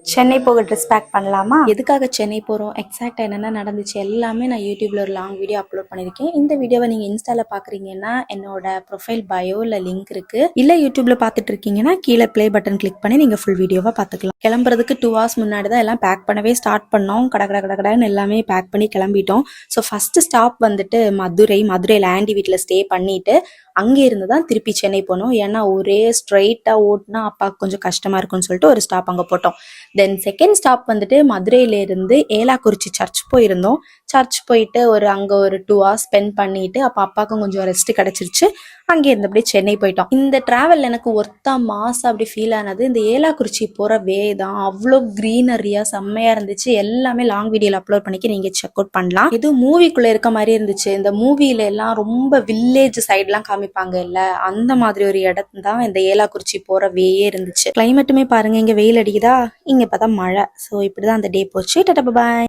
சென்னை போக dress back பண்ணலாமா? எதுக்காக சென்னை போகிறோம், எக்ஸாக்டாக என்னென்ன நடந்துச்சு எல்லாமே நான் யூடியூப்ல ஒரு லாங் வீடியோ அப்லோட் பண்ணியிருக்கேன். இந்த வீடியோவை நீங்கள் இன்ஸ்டாவில் பார்க்குறீங்கன்னா என்னோட ப்ரொஃபைல் பயோவில் லிங்க் இருக்குது. இல்லை யூடியூப்ல பார்த்துட்டு இருக்கீங்கன்னா கீழே ப்ளே பட்டன் கிளிக் பண்ணி நீங்கள் ஃபுல் வீடியோவாக பார்த்துக்கலாம். கிளம்புறதுக்கு 2 hours முன்னாடி தான் எல்லாம் பேக் பண்ணவே ஸ்டார்ட் பண்ணோம். கடன்னு எல்லாமே பேக் பண்ணி கிளம்பிட்டோம். ஸோ ஃபஸ்ட்டு ஸ்டாப் வந்துட்டு மதுரையில் ஆண்டி வீட்டில் ஸ்டே பண்ணிட்டு அங்கே இருந்து தான் திருப்பி சென்னை போனோம். ஏன்னா ஒரே ஸ்ட்ரைட்டாக ஓட்டினா அப்பாவுக்கு கொஞ்சம் கஷ்டமாக இருக்கும்னு சொல்லிட்டு ஒரு ஸ்டாப் அங்கே போட்டோம். தென் செகண்ட் ஸ்டாப் வந்துட்டு மதுரையிலேருந்து ஏலாக்குறிச்சி சர்ச் போயிருந்தோம். சர்ச் போயிட்டு அங்கே ஒரு 2 hours ஸ்பெண்ட் பண்ணிட்டு அப்போ அப்பாவுக்கும் கொஞ்சம் ரெஸ்ட் கிடச்சிருச்சு. அங்கே இருந்தபடி சென்னை போயிட்டோம். இந்த டிராவல் எனக்கு ஒர்த்தா மாசா அப்படி ஃபீல் ஆனது இந்த ஏலாக்குறிச்சி போகிற வே தான். அவ்வளோ க்ரீனரியாக செம்மையாக இருந்துச்சு. எல்லாமே லாங் வீடியோவில் அப்லோட் பண்ணிக்க நீங்கள் செக் அவுட் பண்ணலாம். இது மூவிக்குள்ளே இருக்க மாதிரி இருந்துச்சு. இந்த மூவியில எல்லாம் ரொம்ப வில்லேஜ் சைட்லாம் காமிப்பாங்க இல்லை, அந்த மாதிரி ஒரு இடம் தான் இந்த ஏலாக்குறிச்சி போகிற வேயே இருந்துச்சு. கிளைமேட்டுமே பாருங்க, இங்கே வெயில் அடிக்குதா, இங்கே பார்த்தா மழை. ஸோ இப்படி தான் அந்த டே போச்சு. டாடா பாய்.